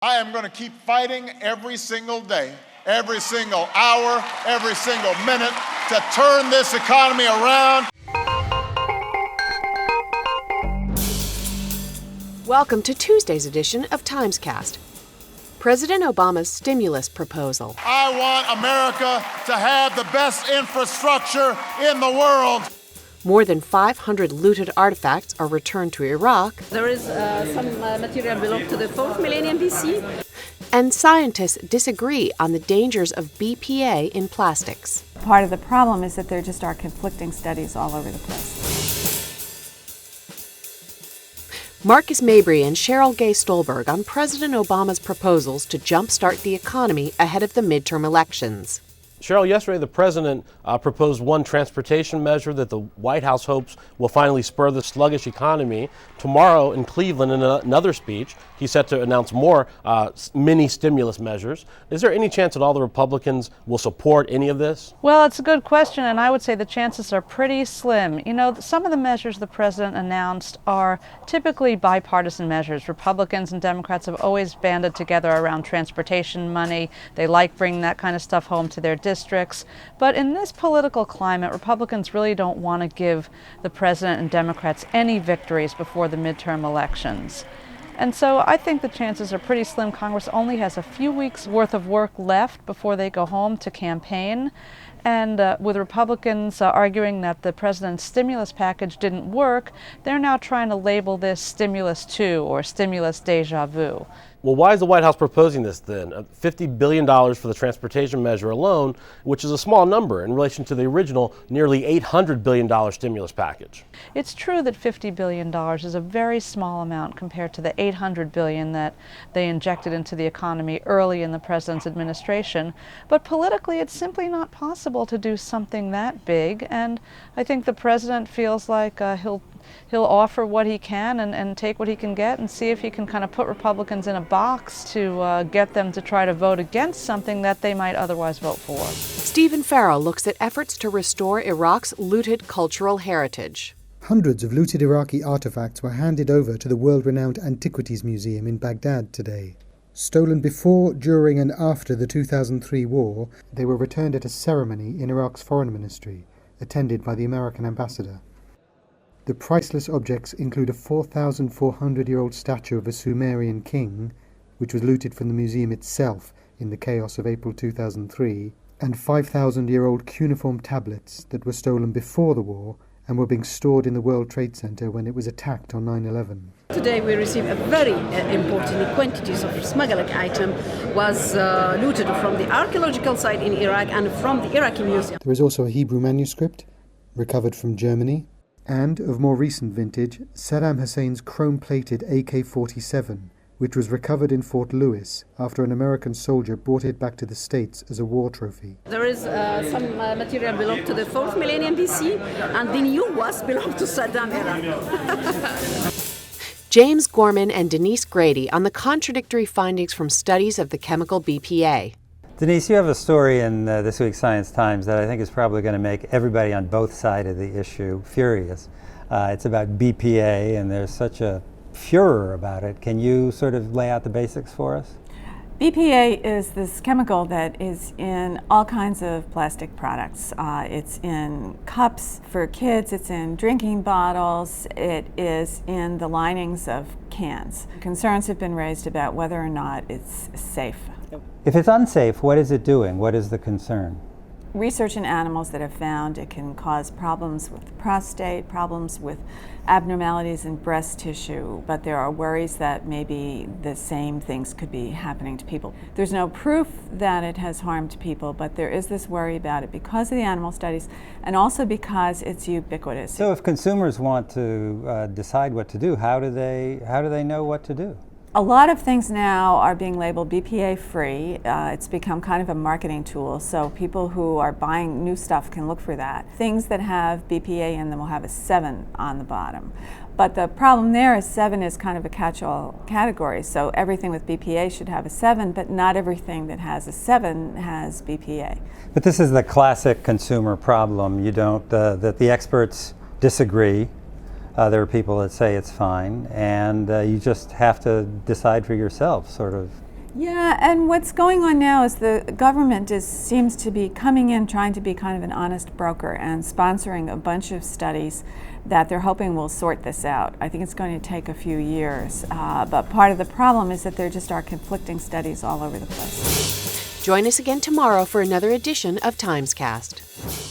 I am going to keep fighting every single day, every single hour, every single minute to turn this economy around. Welcome to Tuesday's edition of TimesCast. President Obama's stimulus proposal. I want America to have the best infrastructure in the world. More than 500 looted artifacts are returned to Iraq. There is some material belonging to the 4th millennium BC. And scientists disagree on the dangers of BPA in plastics. Part of the problem is that there just are conflicting studies all over the place. Marcus Mabry and Cheryl Gay Stolberg on President Obama's proposals to jumpstart the economy ahead of the midterm elections. Cheryl, yesterday the president proposed one transportation measure that the White House hopes will finally spur the sluggish economy. Tomorrow in Cleveland, in another speech, he's set to announce more mini stimulus measures. Is there any chance that all the Republicans will support any of this? Well, it's a good question, and I would say the chances are pretty slim. You know, some of the measures the president announced are typically bipartisan measures. Republicans and Democrats have always banded together around transportation money. They like bringing that kind of stuff home to their districts. But in this political climate, Republicans really don't want to give the president and Democrats any victories before the midterm elections. And so I think the chances are pretty slim. Congress only has a few weeks worth of work left before they go home to campaign. And with Republicans arguing that the president's stimulus package didn't work, they're now trying to label this Stimulus 2 or Stimulus Deja Vu. Well, why is the White House proposing this then? $50 billion for the transportation measure alone, which is a small number in relation to the original nearly $800 billion stimulus package. It's true that $50 billion is a very small amount compared to the $800 billion that they injected into the economy early in the president's administration, but politically it's simply not possible to do something that big, and I think the president feels like he'll offer what he can and take what he can get and see if he can kind of put Republicans in a box to get them to try to vote against something that they might otherwise vote for. Stephen Farrell looks at efforts to restore Iraq's looted cultural heritage. Hundreds of looted Iraqi artifacts were handed over to the world-renowned Antiquities Museum in Baghdad today. Stolen before, during and after the 2003 war, they were returned at a ceremony in Iraq's foreign ministry, attended by the American ambassador. The priceless objects include a 4,400-year-old statue of a Sumerian king, which was looted from the museum itself in the chaos of April 2003, and 5,000-year-old cuneiform tablets that were stolen before the war and were being stored in the World Trade Center when it was attacked on 9/11. Today we received a very important quantities of smuggled item was looted from the archaeological site in Iraq and from the Iraqi museum. There is also a Hebrew manuscript, recovered from Germany, and, of more recent vintage, Saddam Hussein's chrome-plated AK-47, which was recovered in Fort Lewis after an American soldier brought it back to the States as a war trophy. There is some material belonging to the 4th millennium BC, and the new was belong to Saddam era. James Gorman and Denise Grady on the contradictory findings from studies of the chemical BPA. Denise, you have a story in this week's Science Times that I think is probably going to make everybody on both sides of the issue furious. It's about BPA, and there's such a furor about it. Can you sort of lay out the basics for us? BPA is this chemical that is in all kinds of plastic products. It's in cups for kids, it's in drinking bottles, it is in the linings of cans. Concerns have been raised about whether or not it's safe. If it's unsafe, what is it doing? What is the concern? Research in animals that have found it can cause problems with the prostate, problems with abnormalities in breast tissue, but there are worries that maybe the same things could be happening to people. There's no proof that it has harmed people, but there is this worry about it because of the animal studies and also because it's ubiquitous. So if consumers want to decide what to do, how do they know what to do? A lot of things now are being labeled BPA free. It's become kind of a marketing tool, so people who are buying new stuff can look for that. Things that have BPA in them will have a 7 on the bottom. But the problem there is 7 is kind of a catch-all category, so everything with BPA should have a 7, but not everything that has a 7 has BPA. But this is the classic consumer problem. You don't, that the experts disagree. There are people that say it's fine, and you just have to decide for yourself, sort of. Yeah, and what's going on now is the government seems to be coming in trying to be kind of an honest broker and sponsoring a bunch of studies that they're hoping will sort this out. I think it's going to take a few years, but part of the problem is that there just are conflicting studies all over the place. Join us again tomorrow for another edition of TimesCast.